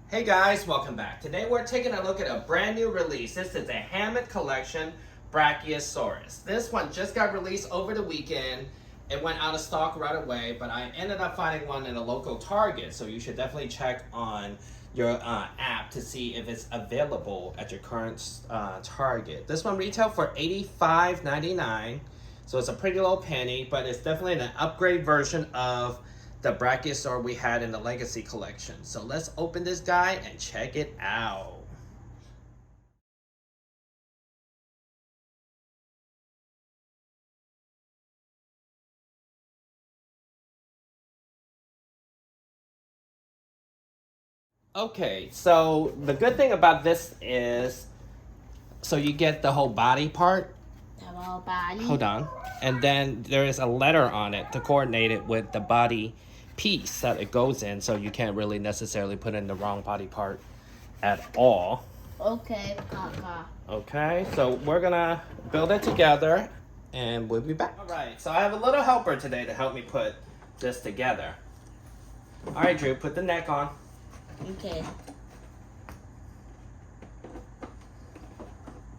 Hey guys, welcome back. Today we're taking a look at a brand new release. This is the Hammond collection, Brachiosaurus. This one just got released over the weekend. It went out of stock right away, but I ended up finding one in a local Target, so you should definitely check on your app to see if it's available at your current Target. This one retailed for $85.99, so it's a pretty low penny, but it's definitely an upgrade version of the Brachiosaur we had in the Legacy collection. So let's open this guy and check it out. Okay, so the good thing about this is, so you get the whole body part. The whole body. Hold on. And then there is a letter on it to coordinate it with the body piece that it goes in, so you can't really necessarily put in the wrong body part at all. Okay, Papa. Okay, so we're gonna build it together and we'll be back. All right, so I have a little helper today to help me put this together. All right, Drew, put the neck on. Okay.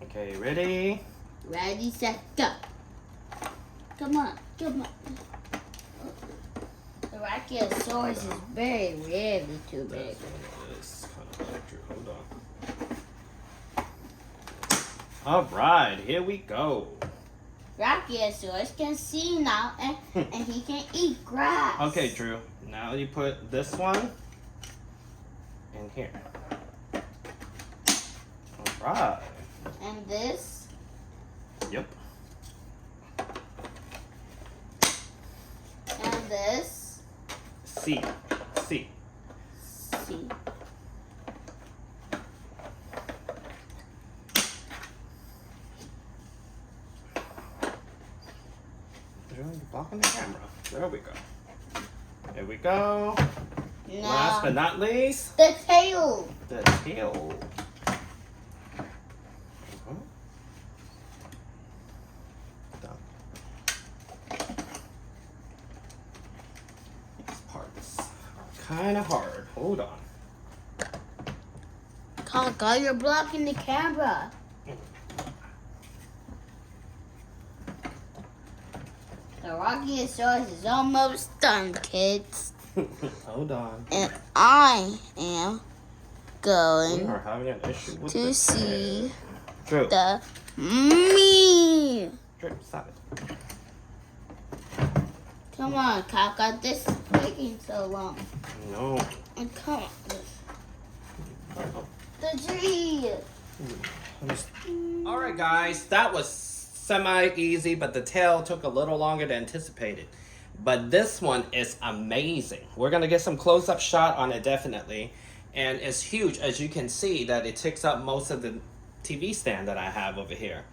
Okay, ready? Ready, set, go. Come on, come on. The Brachiosaurus is very rarely too big. This kind of like Drew. Hold on. All right, here we go. Brachiosaurus can see now, and he can eat grass. Okay, Drew. Now you put this one in here. All right. And this. Yep. And this. C. C. You're blocking the camera. There we go. There we go. No. Last but not least, The tail. the tail. Done. This part's kind of hard. Hold on. Kaka, you're blocking the camera. The Brachiosaurus is almost done, kids. Hold on. And I am We going are having an issue with to the see head. Drew. the me. Drew, stop it. Come on, Kaka. This is taking so long. No. And come on. The tree. All right, guys, that was semi-easy, but the tail took a little longer than anticipated. But this one is amazing. We're gonna get some close-up shot on it definitely, and it's huge. As you can see, that it takes up most of the TV stand that I have over here.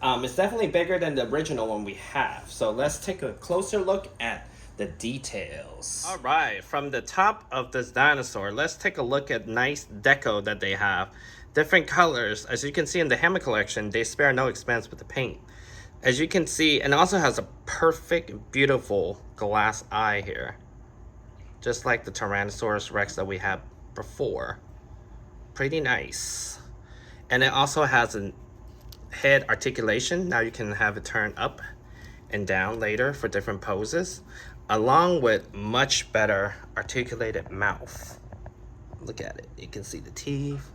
It's definitely bigger than the original one we have. So let's take a closer look at the details. All right, from the top of this dinosaur, let's take a look at nice deco that they have. Different colors. As you can see in the Hammond collection, they spare no expense with the paint. As you can see, and it also has a perfect, beautiful glass eye here. Just like the Tyrannosaurus Rex that we had before. Pretty nice. And it also has a head articulation. Now you can have it turn up and down later for different poses, along with much better articulated mouth. Look at it. You can see the teeth.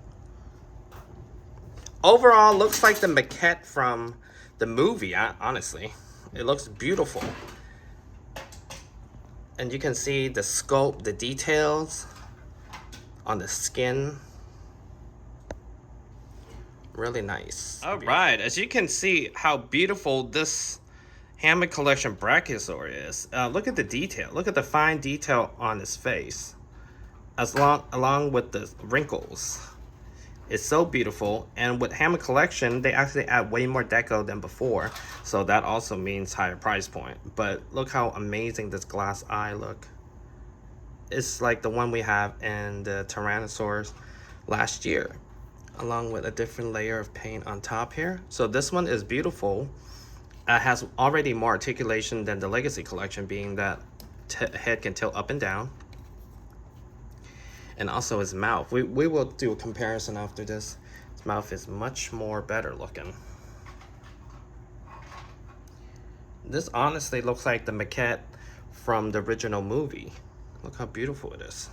Overall, looks like the maquette from the movie, honestly. It looks beautiful. And you can see the sculpt, the details on the skin. Really nice. All right, as you can see how beautiful this Hammond collection Brachiosaur is. Look at the detail. Look at the fine detail on his face. Along with the wrinkles. It's so beautiful, and with Hammond collection, they actually add way more deco than before, so that also means higher price point. But look how amazing this glass eye look. It's like the one we have in the Tyrannosaurus last year, along with a different layer of paint on top here. So this one is beautiful. It has already more articulation than the Legacy collection, being that head can tilt up and down. And also his mouth. We will do a comparison after this. His mouth is much more better looking. This honestly looks like the maquette from the original movie. Look how beautiful it is.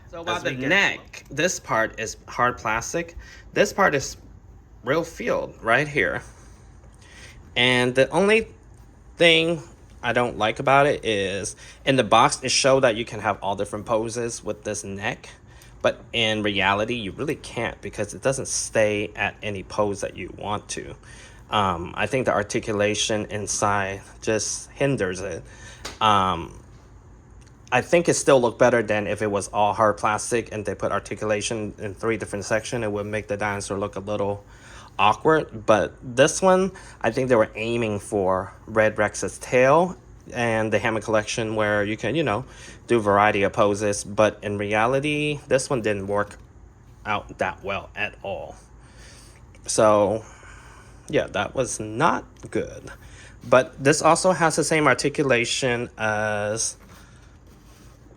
So while the neck, this part is hard plastic, this part is real field right here. And the only thing I don't like about it is in the box it showed that you can have all different poses with this neck, but in reality you really can't because it doesn't stay at any pose that you want to. I think the articulation inside just hinders it. I think it still look better than if it was all hard plastic and they put articulation in 3 different sections. It would make the dinosaur look a little awkward. But this one, I think they were aiming for Red Rex's tail and the Hammond collection where you can, you know, do a variety of poses. But in reality, this one didn't work out that well at all. So, yeah, that was not good. But this also has the same articulation as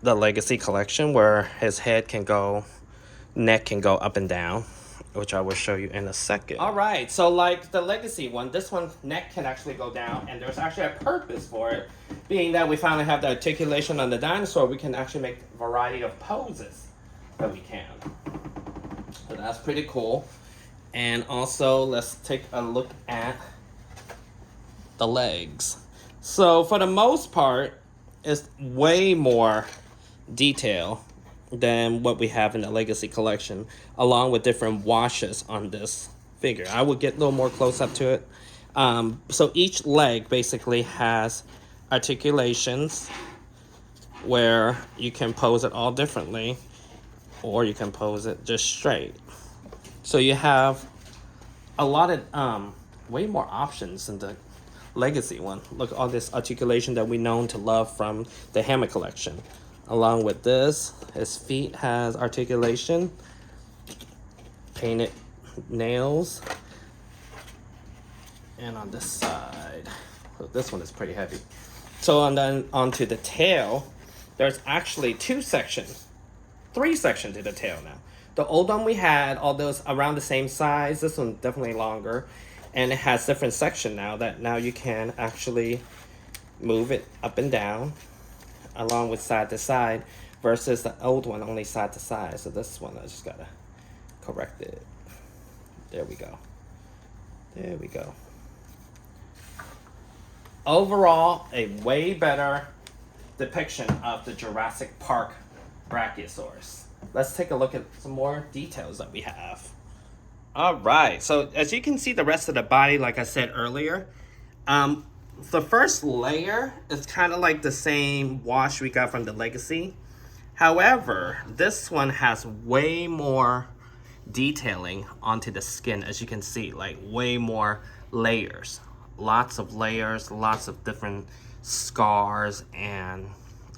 the Legacy collection where his head can go, neck can go up and down, which I will show you in a second. All right, so like the Legacy one, this one neck can actually go down, and there's actually a purpose for it, being that we finally have the articulation on the dinosaur. We can actually make a variety of poses that we can. So that's pretty cool. And also, let's take a look at the legs. So for the most part, it's way more detail than what we have in the Legacy collection, along with different washes on this figure. I will get a little more close up to it. So each leg basically has articulations where you can pose it all differently, or you can pose it just straight. So you have a lot of way more options in the Legacy one. Look at all this articulation that we known to love from the Hammond collection. Along with this, his feet has articulation, painted nails, and on this side, oh, this one is pretty heavy. So and then onto the tail, there's actually 2 sections, 3 sections to the tail now. The old one we had, all those around the same size. This one's definitely longer, and it has different section now that now you can actually move it up and down, along with side to side, versus the old one only side to side. So this one I just gotta correct it. There we go. There we go. Overall, a way better depiction of the Jurassic Park Brachiosaurus. Let's take a look at some more details that we have. All right, so as you can see the rest of the body, like I said earlier, the first layer is kind of like the same wash we got from the Legacy. However, this one has way more detailing onto the skin, as you can see, like way more layers. Lots of layers, lots of different scars, and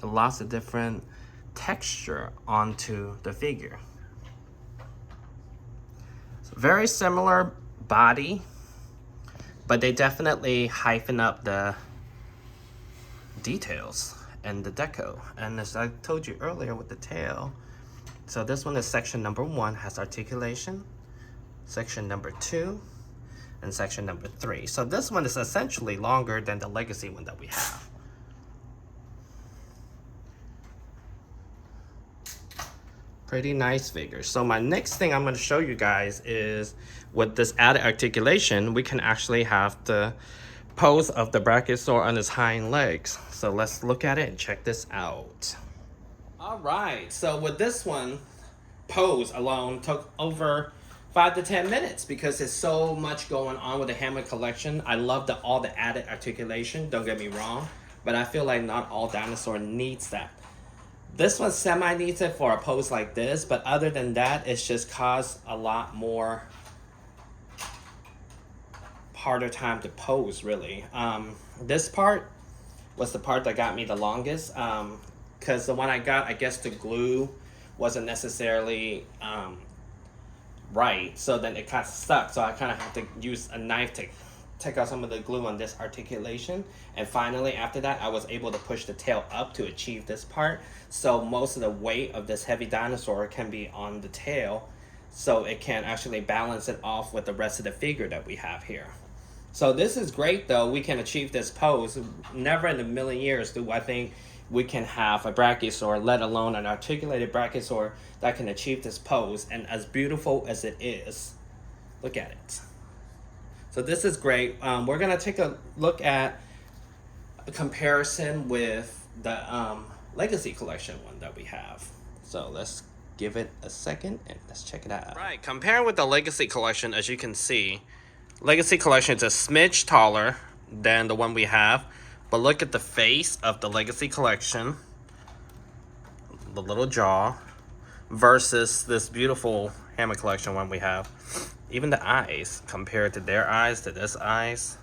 lots of different texture onto the figure. So very similar body, but they definitely hyphen up the details and the deco. And as I told you earlier with the tail, so this one is section number 1, has articulation, section number 2, and section number 3. So this one is essentially longer than the Legacy one that we have. Pretty nice figure. So my next thing I'm going to show you guys is with this added articulation, we can actually have the pose of the Brachiosaur on his hind legs. So let's look at it and check this out. All right, so with this one, pose alone took over 5 to 10 minutes because there's so much going on with the Hammond collection. I love all the added articulation, don't get me wrong, but I feel like not all dinosaur needs that. This one semi-needs it for a pose like this, but other than that, it's just caused a lot more harder time to pose, really. This part was the part that got me the longest, because the one I got, I guess the glue wasn't necessarily right, so then it got stuck, so I kind of had to use a knife to take out some of the glue on this articulation, and finally after that I was able to push the tail up to achieve this part, so most of the weight of this heavy dinosaur can be on the tail, so it can actually balance it off with the rest of the figure that we have here. So this is great though. We can achieve this pose. Never in a million years do I think we can have a brachiosaur, let alone an articulated brachiosaur, that can achieve this pose. And as beautiful as it is, look at it. So this is great. We're gonna take a look at a comparison with the Legacy Collection one that we have. So let's give it a second and let's check it out. Right, comparing with the Legacy Collection, as you can see, Legacy Collection is a smidge taller than the one we have. But look at the face of the Legacy Collection, the little jaw, versus this beautiful Hammond Collection one we have. Even the eyes, compared to their eyes, to this eyes,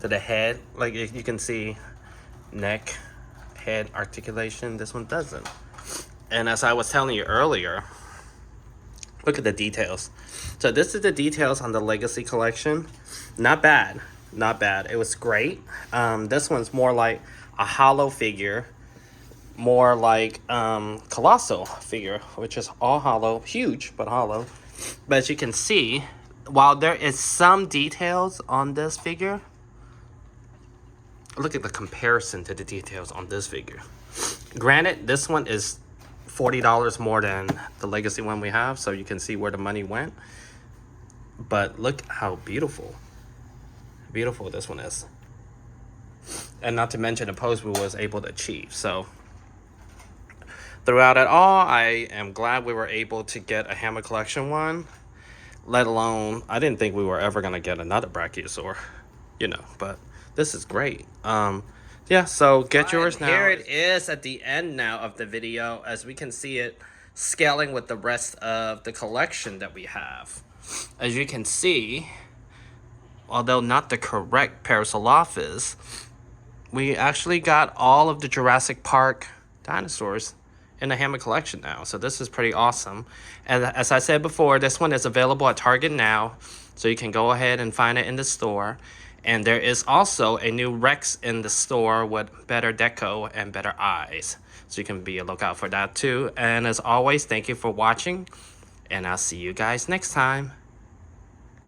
to the head, like you can see neck, head articulation, this one doesn't. And as I was telling you earlier, look at the details. So this is the details on the Legacy Collection. Not bad. Not bad. It was great. This one's more like a hollow figure, more like colossal figure, which is all hollow, huge but hollow. But as you can see, while there is some details on this figure, look at the comparison to the details on this figure. Granted, this one is $40 more than the Legacy one we have, so you can see where the money went. But look how beautiful this one is, and not to mention the pose we was able to achieve. So throughout it all, I am glad we were able to get a Hammond Collection one, let alone I didn't think we were ever gonna get another Brachiosaur, you know, but this is great. Yeah, so get yours now. Here it is at the end now of the video, as we can see it scaling with the rest of the collection that we have. As you can see, although not the correct Parasaurolophus, we actually got all of the Jurassic Park dinosaurs in the Hammond Collection now. So this is pretty awesome. And as I said before, this one is available at Target now, so you can go ahead and find it in the store. And there is also a new Rex in the store with better deco and better eyes, so you can be a lookout for that too. And as always, thank you for watching, and I'll see you guys next time.